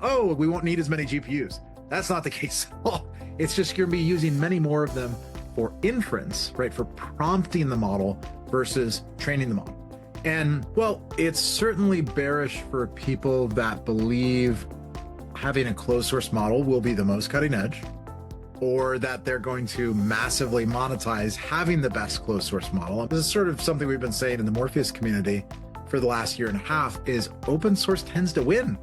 oh, we won't need as many GPUs. That's not the case at all. It's just you're going to be using many more of them for inference, right? For prompting the model versus training the model. And well, it's certainly bearish for people that believe having a closed source model will be the most cutting edge, or that they're going to massively monetize having the best closed source model. This is sort of something we've been saying in the Morpheus community for the last year and a half, is open source tends to win.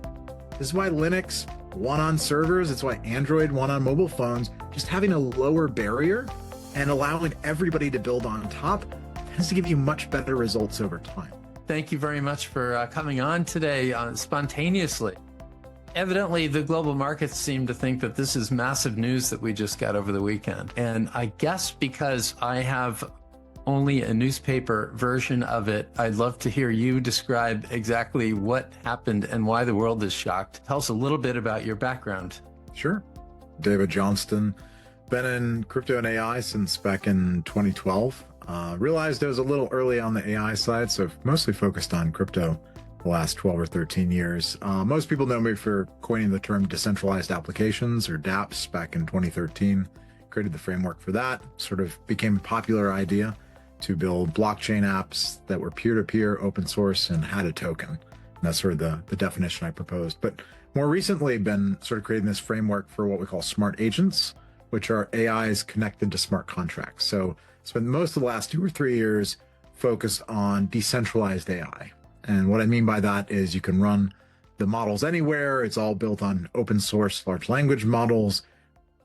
This is why Linux won on servers. It's why Android won on mobile phones. Just having a lower barrier and allowing everybody to build on top tends to give you much better results over time. Thank you very much for coming on today spontaneously. Evidently, the global markets seem to think that this is massive news that we just got over the weekend. And I guess because I have only a newspaper version of it, I'd love to hear you describe exactly what happened and why the world is shocked. Tell us a little bit about your background. Sure. David Johnston, been in crypto and AI since back in 2012. Realized I was a little early on the AI side, so I've mostly focused on crypto the last 12 or 13 years. Most people know me for coining the term decentralized applications, or dApps, back in 2013. Created the framework for that. Sort of became a popular idea to build blockchain apps that were peer-to-peer, open source, and had a token. And that's sort of the definition I proposed. But more recently, been sort of creating this framework for what we call smart agents, which are AIs connected to smart contracts. So spent most of the last 2 or 3 years focused on decentralized AI. And what I mean by that is you can run the models anywhere. It's all built on open source large language models.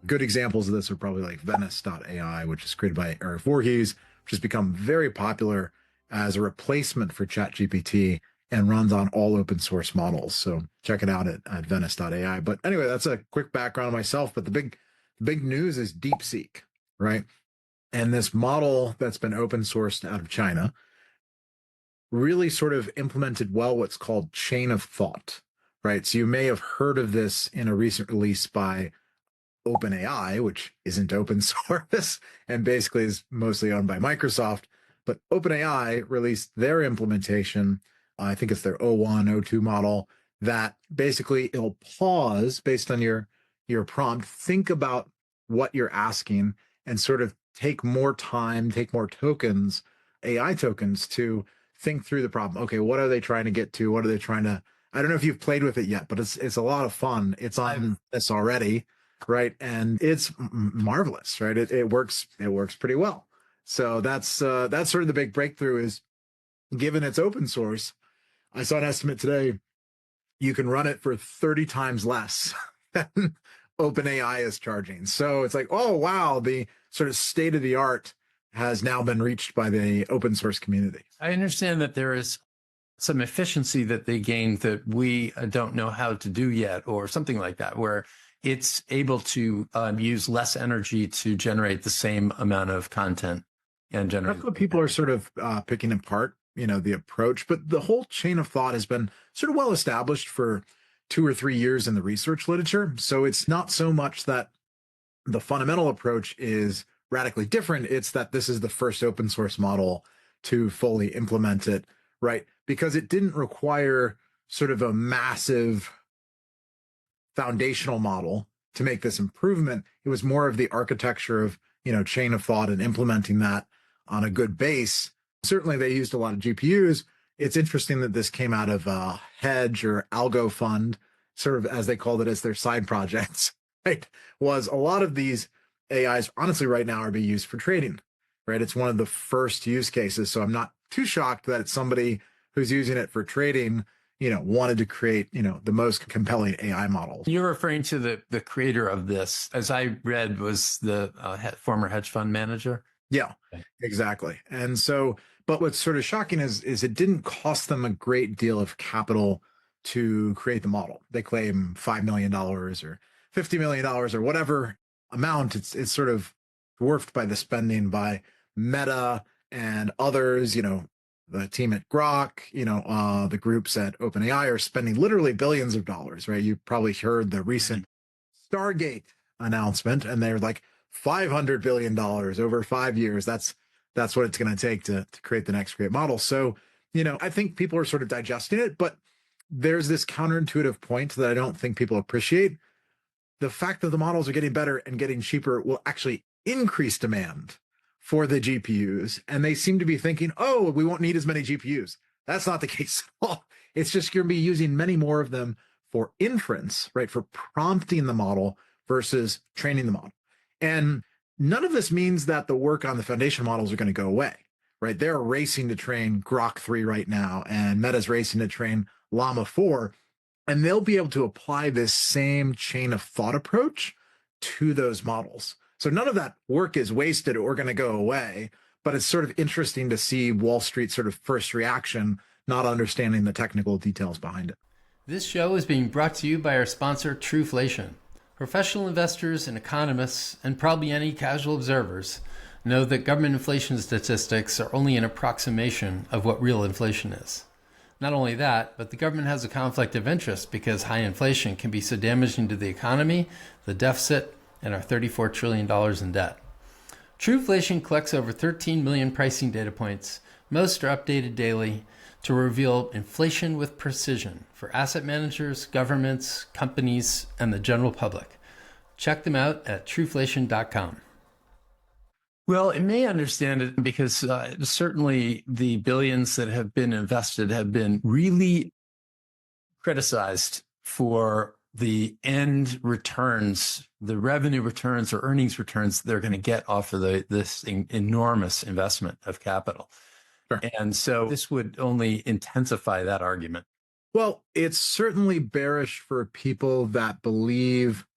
Good examples of this are probably like Venice.ai, which is created by Eric Voorhees, which has become very popular as a replacement for ChatGPT and runs on all open source models. So check it out at Venice.ai. But anyway, that's a quick background of myself. But the big news is Deepseek, right? And this model that's been open sourced out of China really sort of implemented well what's called chain of thought, right? So you may have heard of this in a recent release by OpenAI, which isn't open source and basically is mostly owned by Microsoft. But OpenAI released their implementation, I think it's their O1, O2 model, that basically it'll pause based on your prompt, think about what you're asking, and sort of take more time, take more tokens, AI tokens, to think through the problem. Okay, what are they trying to get to? What are they trying to, I don't know if you've played with it yet, but it's a lot of fun. It's on this already, right? And it's marvelous, right? It works pretty well. So that's sort of the big breakthrough is, given it's open source, I saw an estimate today, you can run it for 30 times less than OpenAI is charging. So it's like, oh, wow, the sort of state of the art has now been reached by the open source community. I understand that there is some efficiency that they gained that we don't know how to do yet, or something like that, where it's able to use less energy to generate the same amount of content and generate. That's what people are sort of picking apart, the approach. But the whole chain of thought has been sort of well established for 2 or 3 years in the research literature. So it's not so much that the fundamental approach is radically different. It's that this is the first open source model to fully implement it, right? Because it didn't require sort of a massive foundational model to make this improvement. It was more of the architecture of, chain of thought and implementing that on a good base. Certainly they used a lot of GPUs. It's interesting that this came out of a hedge or algo fund, sort of as they called it, as their side projects, right? Was a lot of these AIs, honestly, right now are being used for trading, right? It's one of the first use cases. So I'm not too shocked that somebody who's using it for trading, wanted to create, the most compelling AI models. You're referring to the creator of this, as I read, was the former hedge fund manager? Yeah, exactly. And so, but what's sort of shocking is it didn't cost them a great deal of capital to create the model. They claim $5 million or $50 million or whatever amount. It's sort of dwarfed by the spending by Meta and others, the team at Grok, the groups at OpenAI are spending literally billions of dollars, right? You probably heard the recent Stargate announcement, and they're like $500 billion over 5 years. That's what it's going to take to create the next great model. So, I think people are sort of digesting it, but there's this counterintuitive point that I don't think people appreciate. The fact that the models are getting better and getting cheaper will actually increase demand for the GPUs. And they seem to be thinking, oh, we won't need as many GPUs. That's not the case at all. It's just going to be using many more of them for inference, right? For prompting the model versus training the model. And none of this means that the work on the foundation models are going to go away, right? They're racing to train Grok 3 right now, and Meta's racing to train Llama 4. And they'll be able to apply this same chain of thought approach to those models. So none of that work is wasted or going to go away, but it's sort of interesting to see Wall Street's sort of first reaction, not understanding the technical details behind it. This show is being brought to you by our sponsor, Trueflation. Professional investors and economists, and probably any casual observers, know that government inflation statistics are only an approximation of what real inflation is. Not only that, but the government has a conflict of interest because high inflation can be so damaging to the economy, the deficit, and our $34 trillion in debt. Trueflation collects over 13 million pricing data points. Most are updated daily to reveal inflation with precision for asset managers, governments, companies, and the general public. Check them out at trueflation.com. Well, it may understand it because certainly the billions that have been invested have been really criticized for the end returns, the revenue returns or earnings returns they're going to get off of this enormous investment of capital. Sure. And so this would only intensify that argument. Well, it's certainly bearish for people that believe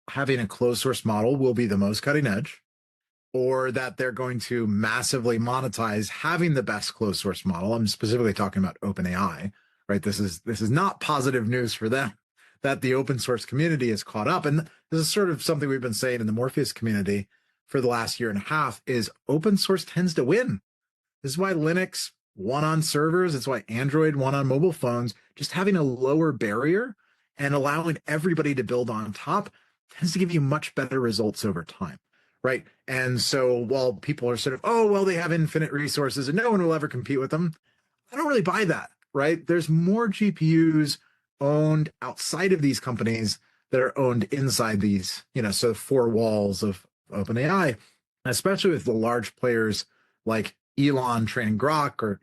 having a closed source model will be the most cutting edge, or that they're going to massively monetize having the best closed source model. I'm specifically talking about OpenAI, right? This is not positive news for them that the open source community is caught up. And this is sort of something we've been saying in the Morpheus community for the last year and a half is open source tends to win. This is why Linux won on servers. It's why Android won on mobile phones. Just having a lower barrier and allowing everybody to build on top tends to give you much better results over time, right? And so while people are sort of, oh, well, they have infinite resources and no one will ever compete with them, I don't really buy that, right? There's more GPUs owned outside of these companies that are owned inside these, so the four walls of OpenAI, especially with the large players like Elon training Grok or,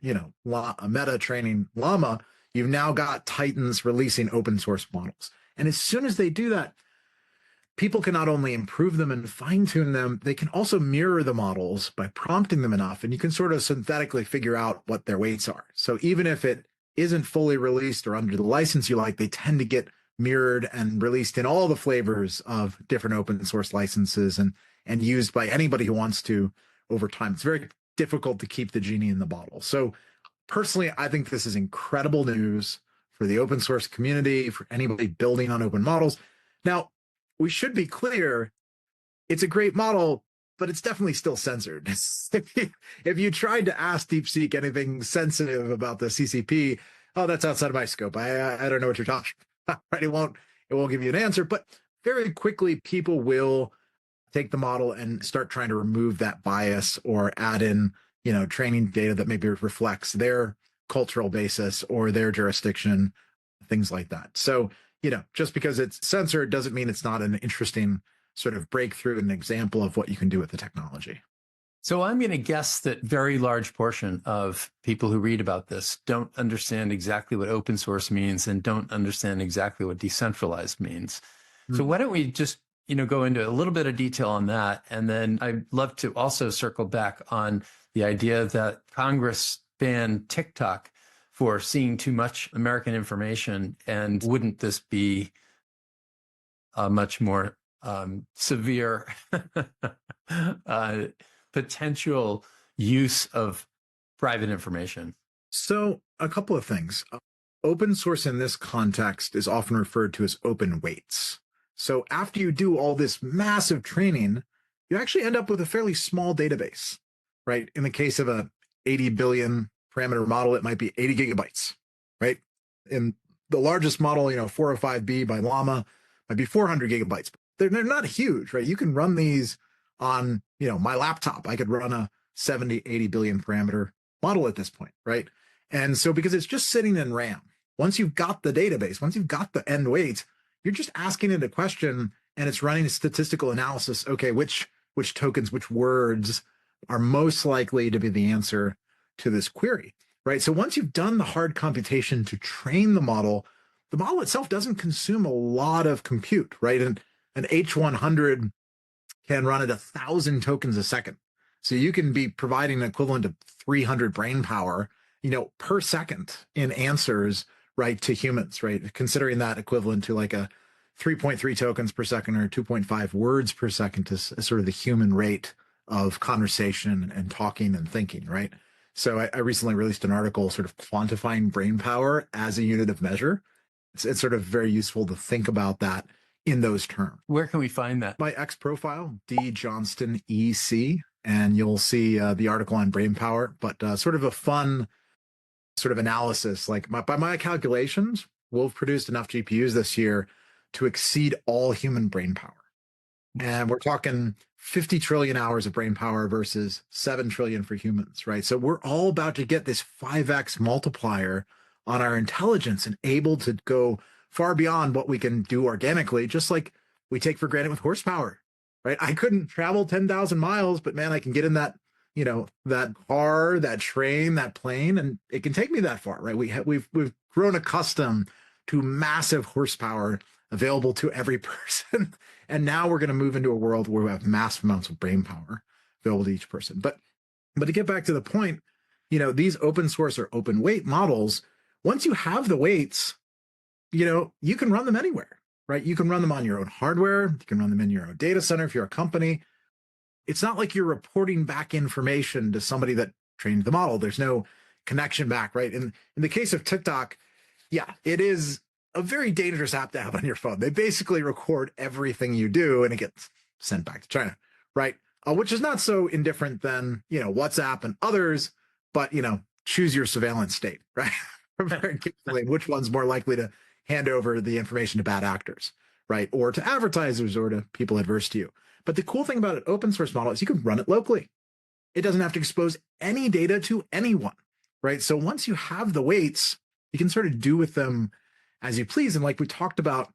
Meta training Llama. You've now got titans releasing open source models. And as soon as they do that, people can not only improve them and fine tune them, they can also mirror the models by prompting them enough. And you can sort of synthetically figure out what their weights are. So even if it isn't fully released or under the license you like, they tend to get mirrored and released in all the flavors of different open source licenses and used by anybody who wants to over time. It's very difficult to keep the genie in the bottle. So personally, I think this is incredible news for the open source community, for anybody building on open models. Now, we should be clear, it's a great model, but it's definitely still censored. If you tried to ask Deepseek anything sensitive about the CCP, oh, that's outside of my scope. I don't know what you're talking about. Right? It won't give you an answer. But very quickly, people will take the model and start trying to remove that bias or add in, training data that maybe reflects their cultural basis or their jurisdiction, things like that. So, just because it's censored doesn't mean it's not an interesting sort of breakthrough and an example of what you can do with the technology. So I'm going to guess that very large portion of people who read about this don't understand exactly what open source means and don't understand exactly what decentralized means. So why don't we just, go into a little bit of detail on that. And then I'd love to also circle back on the idea that Congress banned TikTok for seeing too much American information. And wouldn't this be a much more severe potential use of private information? So a couple of things. Open source in this context is often referred to as open weights. So after you do all this massive training, you actually end up with a fairly small database, right? In the case of a 80 billion parameter model, it might be 80 gigabytes, right? In the largest model, 405B by Llama might be 400 gigabytes. They're not huge, right? You can run these on, my laptop. I could run a 70, 80 billion parameter model at this point, right? And so because it's just sitting in RAM, once you've got the database, once you've got the end weights, you're just asking it a question and it's running a statistical analysis. Okay, which tokens, which words are most likely to be the answer to this query, right? So once you've done the hard computation to train the model itself doesn't consume a lot of compute, right? And an H100 can run at 1,000 tokens a second. So you can be providing an equivalent of 300 brain power, per second in answers, right, to humans, right? Considering that equivalent to like a 3.3 tokens per second or 2.5 words per second is sort of the human rate of conversation and talking and thinking, right? So I recently released an article sort of quantifying brain power as a unit of measure. It's sort of very useful to think about that in those terms. Where can we find that? My X profile, D Johnston EC, and you'll see the article on brain power, but sort of a fun sort of analysis. Like by my calculations, we'll have produced enough GPUs this year to exceed all human brain power. And we're talking 50 trillion hours of brain power versus 7 trillion for humans, right? So we're all about to get this 5x multiplier on our intelligence and able to go far beyond what we can do organically, just like we take for granted with horsepower, right? I couldn't travel 10,000 miles, but man, I can get in that, that car, that train, that plane, and it can take me that far, right? We've grown accustomed to massive horsepower available to every person. And now we're going to move into a world where we have massive amounts of brain power available to each person. But to get back to the point, these open source or open weight models, once you have the weights, you can run them anywhere, right? You can run them on your own hardware. You can run them in your own data center if you're a company. It's not like you're reporting back information to somebody that trained the model. There's no connection back, right? In the case of TikTok, yeah, it is a very dangerous app to have on your phone. They basically record everything you do and it gets sent back to China, right? Which is not so indifferent than, WhatsApp and others, but, choose your surveillance state, right? Very carefully, which one's more likely to hand over the information to bad actors, right? Or to advertisers or to people adverse to you. But the cool thing about an open source model is you can run it locally. It doesn't have to expose any data to anyone, right? So once you have the weights, you can sort of do with them as you please. And like we talked about,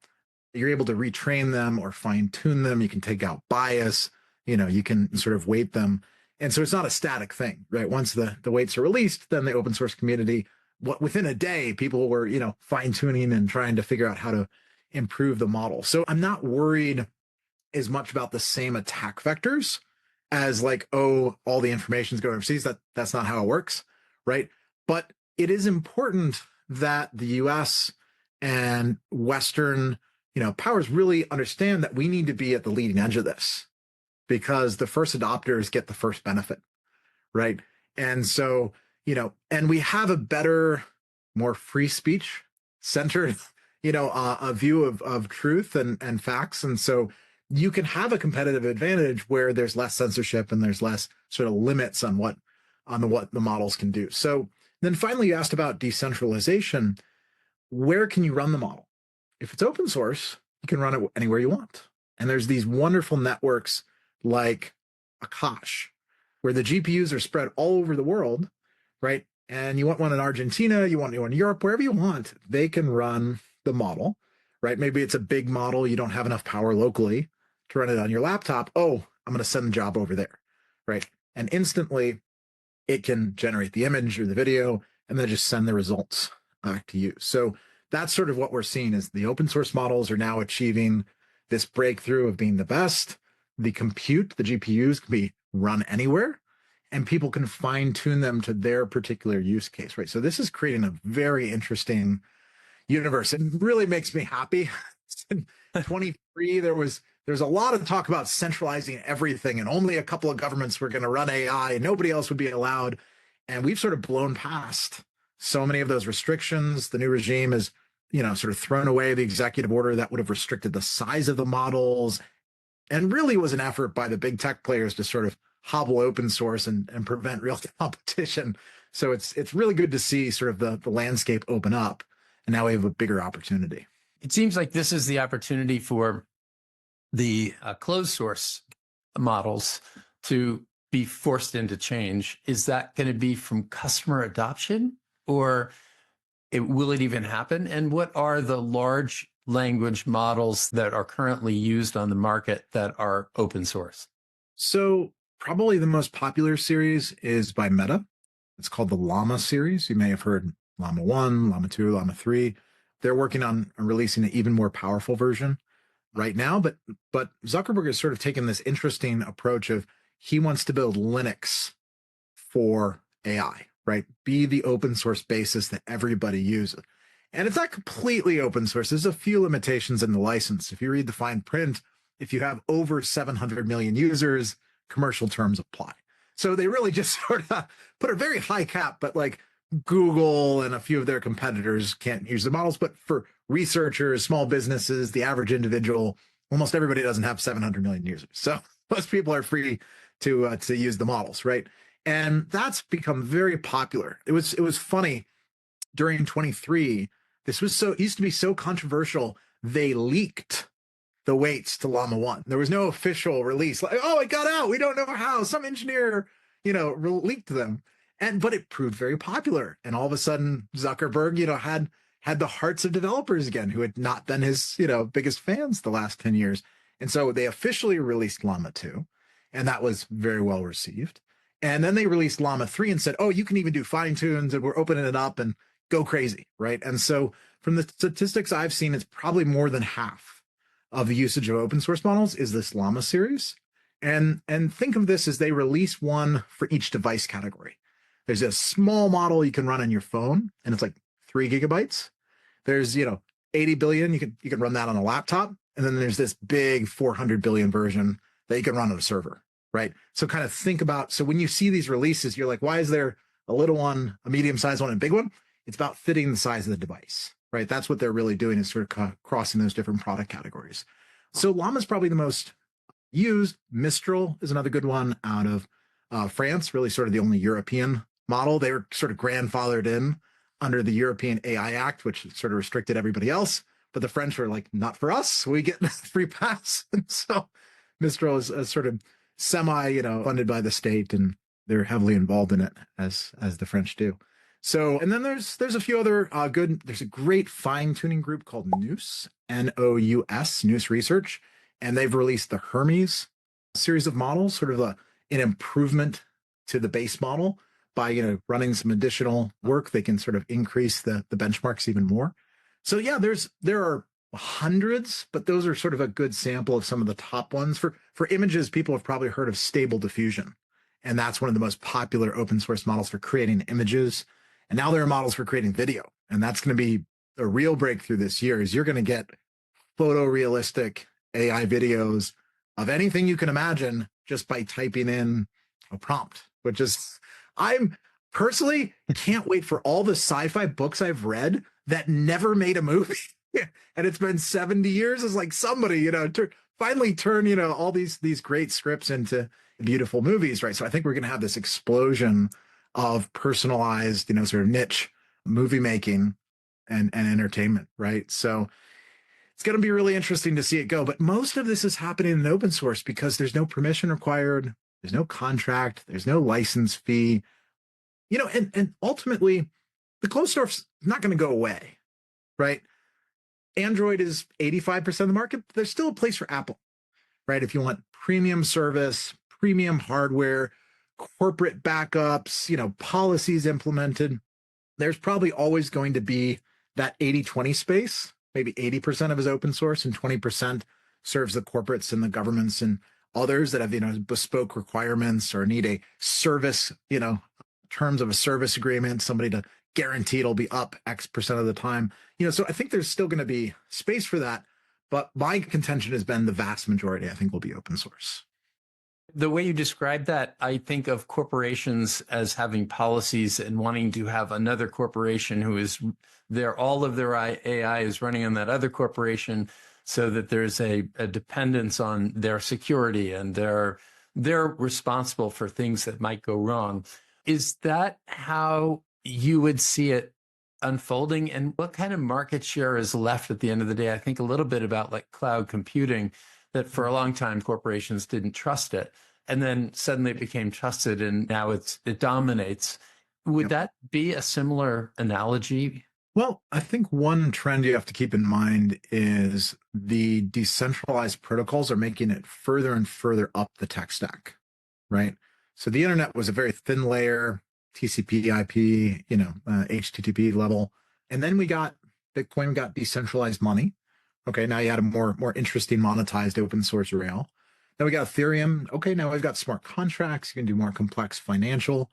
you're able to retrain them or fine tune them. You can take out bias, you can sort of weight them. And so it's not a static thing, right? Once the weights are released, then the open source community, within a day, people were, fine tuning and trying to figure out how to improve the model. So I'm not worried as much about the same attack vectors as like, oh, all the information's going overseas. That's not how it works, right? But it is important that the US and Western, powers really understand that we need to be at the leading edge of this because the first adopters get the first benefit, right? And so, and we have a better, more free speech centered, a view of truth and facts. And so you can have a competitive advantage where there's less censorship and there's less sort of limits on what the models can do. So then finally, you asked about decentralization. Where can you run the model? If it's open source, you can run it anywhere you want. And there's these wonderful networks like Akash, where the GPUs are spread all over the world, right? And you want one in Argentina, you want one in Europe, wherever you want, they can run the model, right? Maybe it's a big model, you don't have enough power locally to run it on your laptop. Oh, I'm going to send the job over there, right? And instantly it can generate the image or the video and then just send the results back to you. So that's sort of what we're seeing is the open source models are now achieving this breakthrough of being the best. The compute, the GPUs can be run anywhere and people can fine tune them to their particular use case, right? So this is creating a very interesting universe. It really makes me happy. In 23, there's a lot of talk about centralizing everything and only a couple of governments were going to run AI and nobody else would be allowed. And we've sort of blown past so many of those restrictions. The new regime has, sort of thrown away the executive order that would have restricted the size of the models and really was an effort by the big tech players to sort of hobble open source and prevent real competition. So it's really good to see sort of the landscape open up. And now we have a bigger opportunity. It seems like this is the opportunity for the closed source models to be forced into change. Is that going to be from customer adoption, or Will it even happen? And what are the large language models that are currently used on the market that are open source? So probably the most popular series is by Meta. It's called the Llama series. You may have heard Llama 1, Llama 2, Llama 3. They're working on releasing an even more powerful version right now, but Zuckerberg has sort of taken this interesting approach of he wants to build Linux for AI, right? Be the open source basis that everybody uses. And it's not completely open source. There's a few limitations in the license. If you read the fine print, if you have over 700 million users, commercial terms apply. So they really just sort of put a very high cap, but like Google and a few of their competitors can't use the models. But for researchers, small businesses, the average individual, almost everybody doesn't have 700 million users. So most people are free to use the models, right? And that's become very popular. It was funny during 23. This was so used to be so controversial. They leaked the weights to Llama 1. There was no official release. Like, oh, it got out. We don't know how. Some engineer, leaked them. But it proved very popular. And all of a sudden, Zuckerberg, had the hearts of developers again, who had not been his, biggest fans the last 10 years. And so they officially released Llama 2, and that was very well received. And then they released Llama 3 and said, oh, you can even do fine tunes, and we're opening it up and go crazy, right? And so from the statistics I've seen, it's probably more than half of the usage of open source models is this Llama series. And think of this as they release one for each device category. There's a small model you can run on your phone, and it's like 3 gigabytes. There's, 80 billion. You can run that on a laptop. And then there's this big 400 billion version that you can run on a server, right? So kind of think about, so when you see these releases, you're like, why is there a little one, a medium-sized one, and a big one? It's about fitting the size of the device, right? That's what they're really doing, is sort of crossing those different product categories. So Llama is probably the most used. Mistral is another good one out of France, really sort of the only European model. They were sort of grandfathered in under the European AI Act, which sort of restricted everybody else. But the French were like, not for us. We get free pass. And so Mistral is sort of semi, funded by the state, and they're heavily involved in it as the French do. So, and then there's a few other there's a great fine tuning group called Nous, Nous, Nous Research, and they've released the Hermes series of models, sort of an improvement to the base model. By running some additional work, they can sort of increase the benchmarks even more. So yeah, there are hundreds, but those are sort of a good sample of some of the top ones. For images, people have probably heard of Stable Diffusion, and that's one of the most popular open source models for creating images. And now there are models for creating video, and that's going to be a real breakthrough this year. Is you're going to get photorealistic AI videos of anything you can imagine just by typing in a prompt, which is, I'm personally can't wait for all the sci-fi books I've read that never made a movie. And it's been 70 years. It's like somebody, finally turn, all these great scripts into beautiful movies, right? So I think we're going to have this explosion of personalized, sort of niche movie making and entertainment, right? So it's going to be really interesting to see it go. But most of this is happening in open source because there's no permission required. There's no contract. There's no license fee. And ultimately, the closed source is not going to go away, right? Android is 85% of the market, but there's still a place for Apple, right? If you want premium service, premium hardware, corporate backups, policies implemented, there's probably always going to be that 80-20 space. Maybe 80% of it is open source and 20% serves the corporates and the governments and others that have, bespoke requirements or need a service, terms of a service agreement, somebody to guarantee it'll be up X% of the time. So I think there's still going to be space for that. But my contention has been the vast majority, I think, will be open source. The way you describe that, I think of corporations as having policies and wanting to have another corporation who is there, all of their AI is running on that other corporation, so that there's a dependence on their security, and they're responsible for things that might go wrong. Is that how you would see it unfolding? And what kind of market share is left at the end of the day? I think a little bit about like cloud computing, that for a long time corporations didn't trust it, and then suddenly it became trusted, and now it dominates. Would that be a similar analogy? Well, I think one trend you have to keep in mind is the decentralized protocols are making it further and further up the tech stack, right? So the internet was a very thin layer, TCP, IP, HTTP level. And then we got Bitcoin, we got decentralized money. Okay, now you had a more interesting monetized open source rail. Then we got Ethereum. Okay, now we've got smart contracts. You can do more complex financial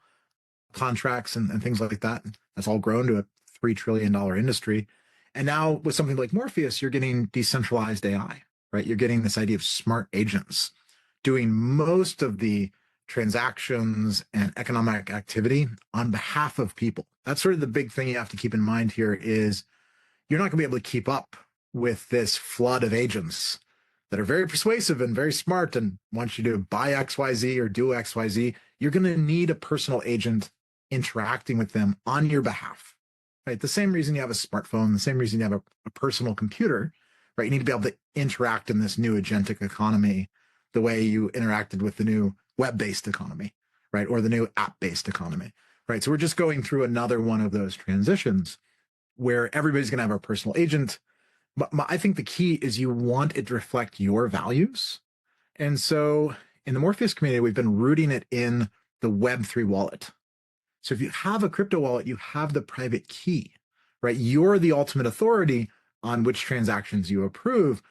contracts and things like that. That's all grown to a $3 trillion industry. And now with something like Morpheus, you're getting decentralized AI, right? You're getting this idea of smart agents doing most of the transactions and economic activity on behalf of people. That's sort of the big thing you have to keep in mind here is you're not going to be able to keep up with this flood of agents that are very persuasive and very smart and want you to buy XYZ or do XYZ. You're going to need a personal agent interacting with them on your behalf, right? The same reason you have a smartphone, the same reason you have a personal computer, right? You need to be able to interact in this new agentic economy the way you interacted with the new web-based economy, right? Or the new app-based economy, right? So we're just going through another one of those transitions where everybody's going to have a personal agent. But I think the key is you want it to reflect your values. And so in the Morpheus community, we've been rooting it in the Web3 wallet. So if you have a crypto wallet, you have the private key, right? You're the ultimate authority on which transactions you approve,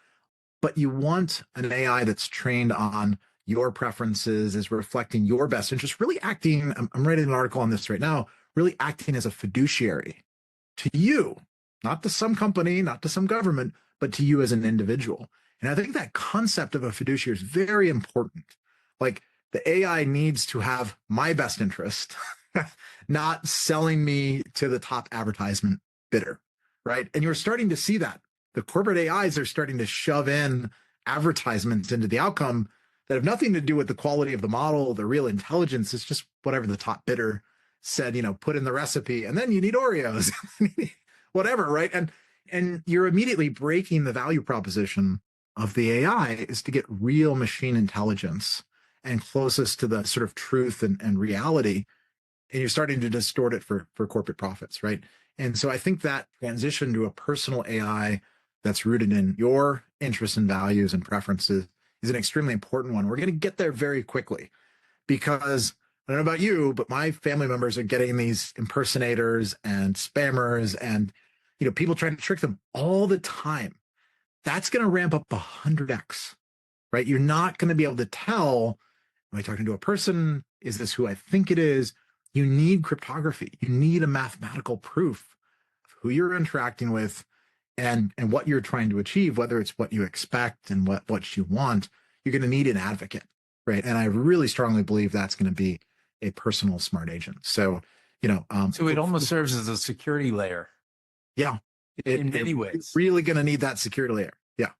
but you want an AI that's trained on your preferences, is reflecting your best interest, really acting, I'm writing an article on this right now, really acting as a fiduciary to you, not to some company, not to some government, but to you as an individual. And I think that concept of a fiduciary is very important. Like the AI needs to have my best interest, not selling me to the top advertisement bidder, right? And you're starting to see that. The corporate AIs are starting to shove in advertisements into the outcome that have nothing to do with the quality of the model, the real intelligence. It's just whatever the top bidder said, put in the recipe, and then you need Oreos, whatever, right? And you're immediately breaking the value proposition of the AI is to get real machine intelligence and closest to the sort of truth and reality. And you're starting to distort it for corporate profits, right? And so I think that transition to a personal AI that's rooted in your interests and values and preferences is an extremely important one. We're going to get there very quickly because I don't know about you, but my family members are getting these impersonators and spammers and people trying to trick them all the time. That's going to ramp up 100x, right? You're not going to be able to tell, am I talking to a person? Is this who I think it is? You need cryptography. You need a mathematical proof of who you're interacting with and what you're trying to achieve, whether it's what you expect and what you want. You're going to need an advocate, right? And I really strongly believe that's going to be a personal smart agent. So, so it almost serves as a security layer. Yeah, in many ways. Really going to need that security layer. Yeah,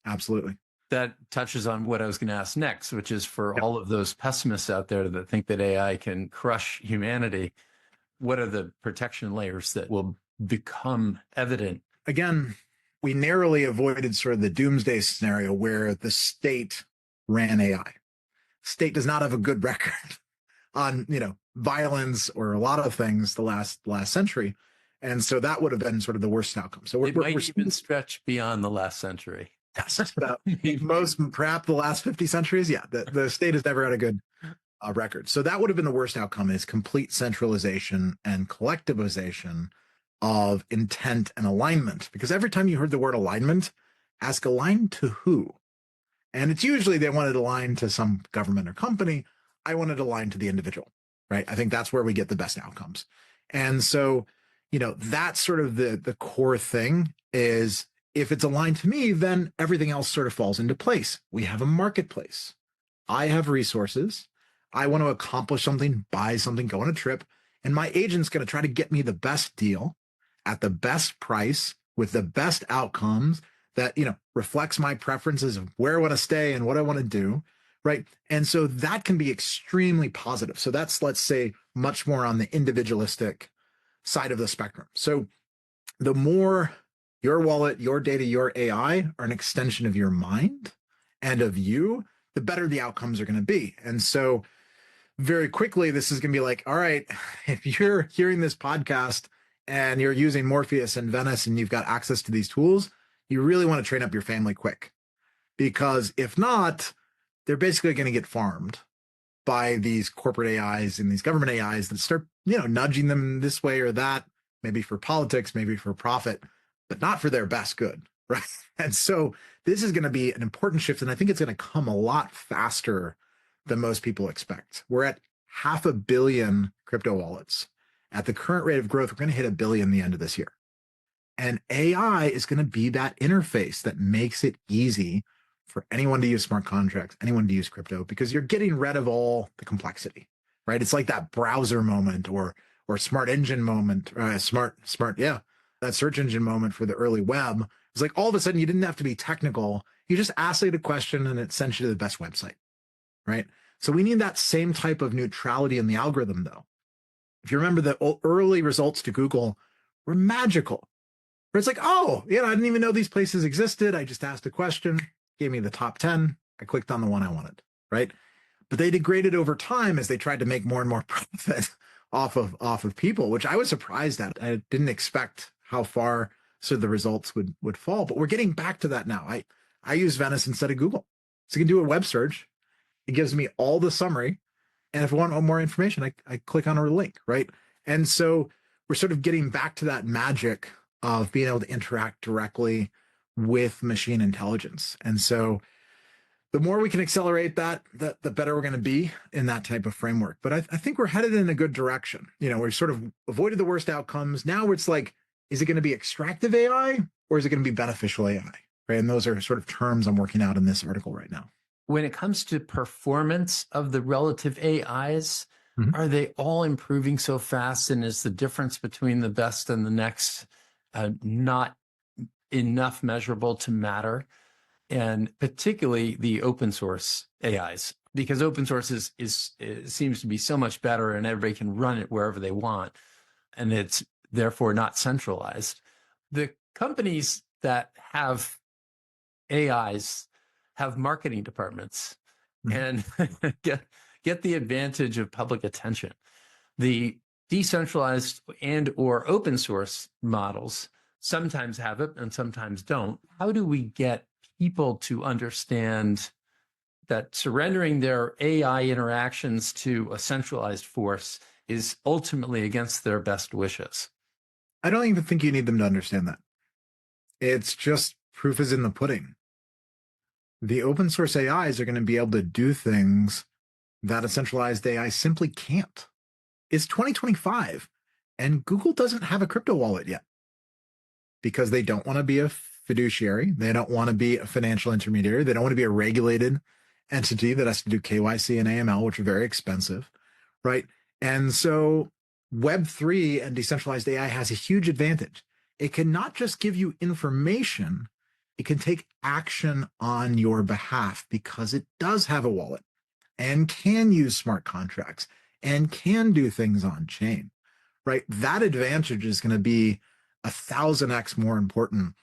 absolutely. That touches on what I was going to ask next, which is for all of those pessimists out there that think that AI can crush humanity, what are the protection layers that will become evident? Again, we narrowly avoided sort of the doomsday scenario where the state ran AI. State does not have a good record on, violence or a lot of things the last century. And so that would have been sort of the worst outcome. So it might even stretch beyond the last century. Yes, perhaps the last 50 centuries. Yeah, the state has never had a good record. So that would have been the worst outcome is complete centralization and collectivization of intent and alignment. Because every time you heard the word alignment, ask aligned to who? And it's usually they wanted to align to some government or company. I wanted to align to the individual, right? I think that's where we get the best outcomes. And so, that's sort of the core thing is if it's aligned to me, then everything else sort of falls into place. We have a marketplace. I have resources. I want to accomplish something, buy something, go on a trip, and my agent's going to try to get me the best deal at the best price with the best outcomes that, reflects my preferences of where I want to stay and what I want to do, right? And so that can be extremely positive. So that's, let's say, much more on the individualistic side of the spectrum. So the more your wallet, your data, your AI are an extension of your mind and of you, the better the outcomes are going to be. And so very quickly, this is going to be like, all right, if you're hearing this podcast and you're using Morpheus and Venice and you've got access to these tools, you really want to train up your family quick. Because if not, they're basically going to get farmed by these corporate AIs and these government AIs that start, nudging them this way or that, maybe for politics, maybe for profit, but not for their best good, right? And so this is going to be an important shift, and I think it's going to come a lot faster than most people expect. We're at 500 million crypto wallets. At the current rate of growth, we're going to hit 1 billion the end of this year. And AI is going to be that interface that makes it easy for anyone to use smart contracts, anyone to use crypto, because you're getting rid of all the complexity, right? It's like that browser moment or smart engine moment, that search engine moment for the early web. It's like all of a sudden you didn't have to be technical. You just asked it a question and it sent you to the best website, right? So we need that same type of neutrality in the algorithm, though. If you remember, the early results to Google were magical. Where it's like, oh, I didn't even know these places existed. I just asked a question, gave me the top 10. I clicked on the one I wanted, right? But they degraded over time as they tried to make more and more profit off of people, which I was surprised at. I didn't expect how far the results would fall. But we're getting back to that now. I use Venice instead of Google. So you can do a web search. It gives me all the summary. And if I want more information, I click on a link, right? And so we're sort of getting back to that magic of being able to interact directly with machine intelligence. And so the more we can accelerate that, the better we're going to be in that type of framework. But I think we're headed in a good direction. We sort of avoided the worst outcomes. Now it's like, is it going to be extractive AI or is it going to be beneficial AI? Right? And those are sort of terms I'm working out in this article right now. When it comes to performance of the relative AIs, are they all improving so fast? And is the difference between the best and the next not enough measurable to matter? And particularly the open source AIs, because open source seems to be so much better and everybody can run it wherever they want. And it's therefore not centralized. The companies that have AIs have marketing departments and get the advantage of public attention. The decentralized and or open source models sometimes have it and sometimes don't. How do we get people to understand that surrendering their AI interactions to a centralized force is ultimately against their best wishes? I don't even think you need them to understand that. It's just proof is in the pudding. The open source AIs are going to be able to do things that a centralized AI simply can't. It's 2025, and Google doesn't have a crypto wallet yet because they don't want to be a fiduciary. They don't want to be a financial intermediary. They don't want to be a regulated entity that has to do KYC and AML, which are very expensive, right? And so Web3 and decentralized AI has a huge advantage. It can not just give you information, it can take action on your behalf because it does have a wallet and can use smart contracts and can do things on chain, right? That advantage is going to be 1,000x more important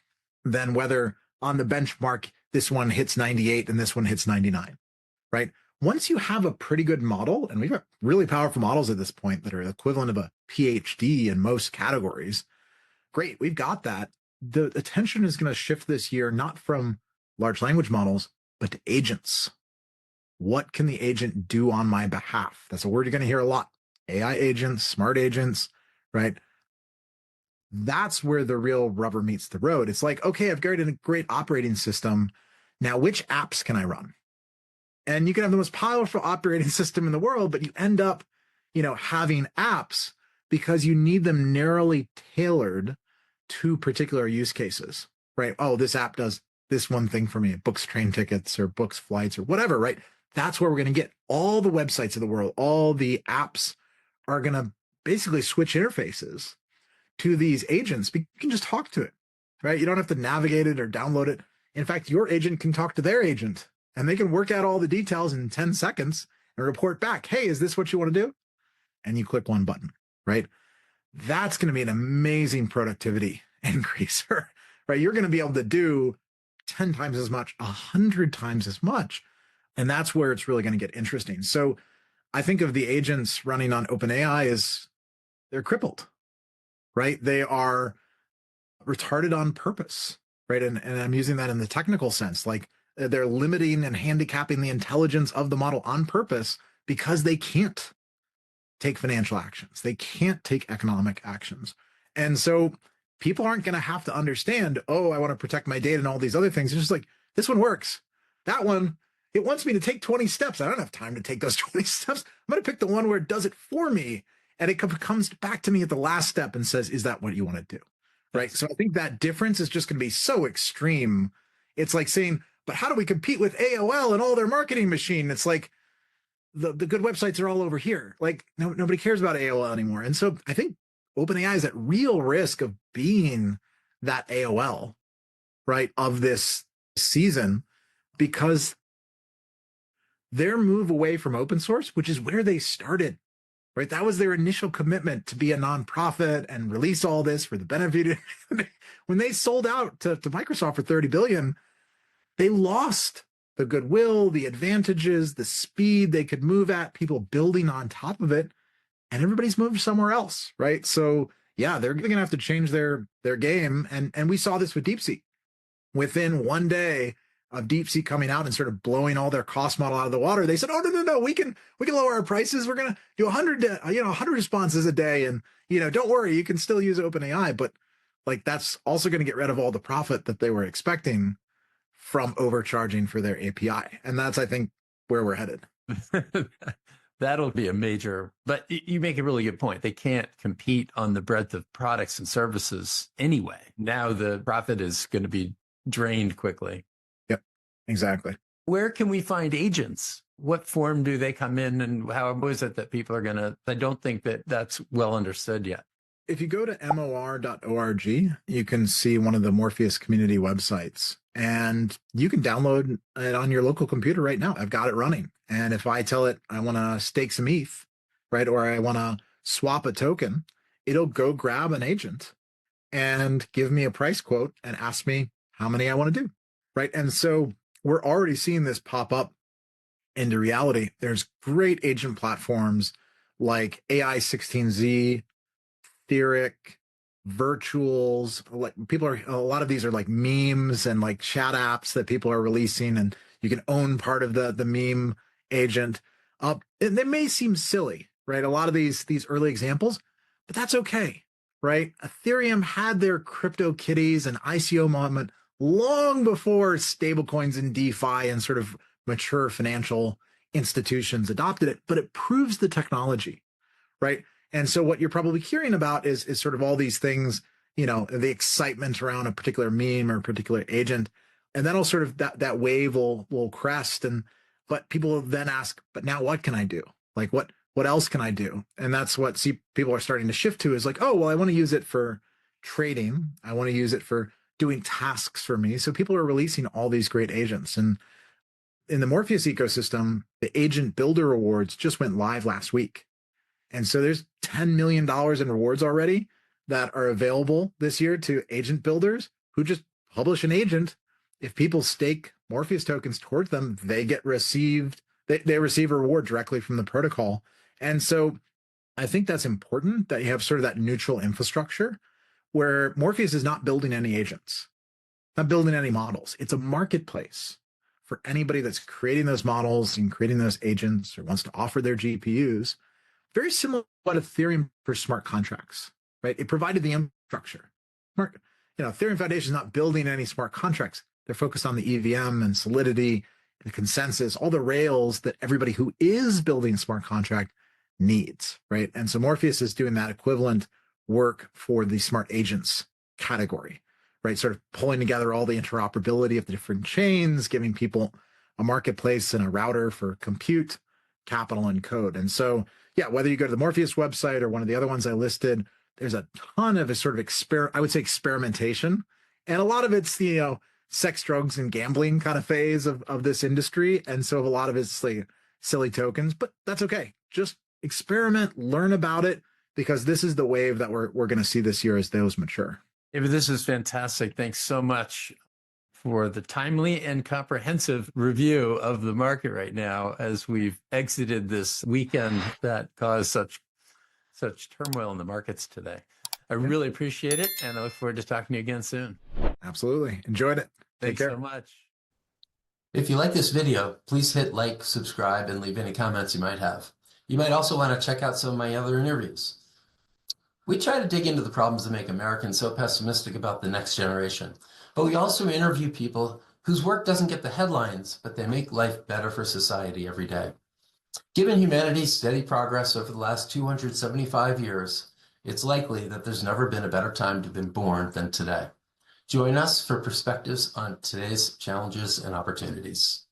than whether on the benchmark this one hits 98 and this one hits 99, right? Once you have a pretty good model, and we've got really powerful models at this point that are the equivalent of a PhD in most categories, great, we've got that. The attention is going to shift this year, not from large language models, but to agents. What can the agent do on my behalf? That's a word you're going to hear a lot. AI agents, smart agents, right? That's where the real rubber meets the road. It's like, okay, I've created a great operating system. Now, which apps can I run? And you can have the most powerful operating system in the world, but you end up, having apps because you need them narrowly tailored to particular use cases, right? Oh, this app does this one thing for me. It books train tickets or books flights or whatever, right? That's where we're going to get all the websites of the world. All the apps are going to basically switch interfaces to these agents. You can just talk to it, right? You don't have to navigate it or download it. In fact, your agent can talk to their agent and they can work out all the details in 10 seconds and report back, hey, is this what you want to do? And you click one button, right? That's going to be an amazing productivity increaser, right? You're going to be able to do 10 times as much, 100 times as much. And that's where it's really going to get interesting. So I think of the agents running on OpenAI as they're crippled, right? They are retarded on purpose, right? And I'm using that in the technical sense. Like they're limiting and handicapping the intelligence of the model on purpose because they can't take financial actions. They can't take economic actions. And so people aren't going to have to understand, oh, I want to protect my data and all these other things. It's just like, this one works. That one, it wants me to take 20 steps. I don't have time to take those 20 steps. I'm going to pick the one where it does it for me. And it comes back to me at the last step and says, is that what you want to do? Right. So I think that difference is just going to be so extreme. It's like saying, but how do we compete with AOL and all their marketing machine? It's like, the good websites are all over here. Like nobody cares about AOL anymore. And so I think OpenAI is at real risk of being that AOL, right, of this season, because their move away from open source, which is where they started, right? That was their initial commitment to be a nonprofit and release all this for the benefit. When they sold out to Microsoft for $30 billion, they lost the goodwill, the advantages, the speed they could move at, people building on top of it, and everybody's moved somewhere else, right? So yeah, they're going to have to change their game. And we saw this with Deepseek. Within one day of Deepseek coming out and sort of blowing all their cost model out of the water, they said, oh, no, we can lower our prices. We're going to do 100 responses a day. And, don't worry, you can still use OpenAI, but like, that's also going to get rid of all the profit that they were expecting from overcharging for their API. And that's, I think, where we're headed. That'll be a major, but you make a really good point. They can't compete on the breadth of products and services anyway. Now the profit is going to be drained quickly. Yep, exactly. Where can we find agents? What form do they come in, and how is it that people are going to, I don't think that that's well understood yet. If you go to mor.org, you can see one of the Morpheus community websites, and you can download it on your local computer right now. I've got it running. And if I tell it I want to stake some ETH, right, or I want to swap a token, it'll go grab an agent and give me a price quote and ask me how many I want to do, right? And so we're already seeing this pop up into reality. There's great agent platforms like AI16Z, Etheric, virtuals. Like a lot of these are like memes and like chat apps that people are releasing, and you can own part of the meme agent. And they may seem silly, right? A lot of these early examples, but that's okay, right? Ethereum had their crypto kitties and ICO moment long before stablecoins and DeFi and sort of mature financial institutions adopted it, but it proves the technology, right? And so what you're probably hearing about is sort of all these things, the excitement around a particular meme or a particular agent. And then sort of that wave will crest. But people will then ask, but now what can I do? Like what else can I do? And that's what people are starting to shift to, is like, oh, well, I want to use it for trading. I want to use it for doing tasks for me. So people are releasing all these great agents. And in the Morpheus ecosystem, the agent builder awards just went live last week. And so there's $10 million in rewards already that are available this year to agent builders who just publish an agent. If people stake Morpheus tokens towards them, they receive a reward directly from the protocol. And so I think that's important, that you have sort of that neutral infrastructure where Morpheus is not building any agents, not building any models. It's a marketplace for anybody that's creating those models and creating those agents or wants to offer their GPUs. Very similar to what Ethereum for smart contracts, right? It provided the infrastructure. Ethereum Foundation is not building any smart contracts. They're focused on the EVM and Solidity, the consensus, all the rails that everybody who is building smart contract needs, right? And so Morpheus is doing that equivalent work for the smart agents category, right? Sort of pulling together all the interoperability of the different chains, giving people a marketplace and a router for compute, capital, and code. And so, yeah, whether you go to the Morpheus website or one of the other ones I listed, there's a ton of a sort of experimentation. And a lot of it's the, sex, drugs, and gambling kind of phase of this industry. And so a lot of it's like silly tokens, but that's okay. Just experiment, learn about it, because this is the wave that we're going to see this year as those mature. David, this is fantastic. Thanks so much for the timely and comprehensive review of the market right now as we've exited this weekend that caused such turmoil in the markets today. I really appreciate it, and I look forward to talking to you again soon. Absolutely. Enjoyed it. Take Thanks care. so much. If you like this video, please hit like, subscribe, and leave any comments you might have. You might also want to check out some of my other interviews. We try to dig into the problems that make Americans so pessimistic about the next generation, but we also interview people whose work doesn't get the headlines, but they make life better for society every day. Given humanity's steady progress over the last 275 years, it's likely that there's never been a better time to have been born than today. Join us for perspectives on today's challenges and opportunities.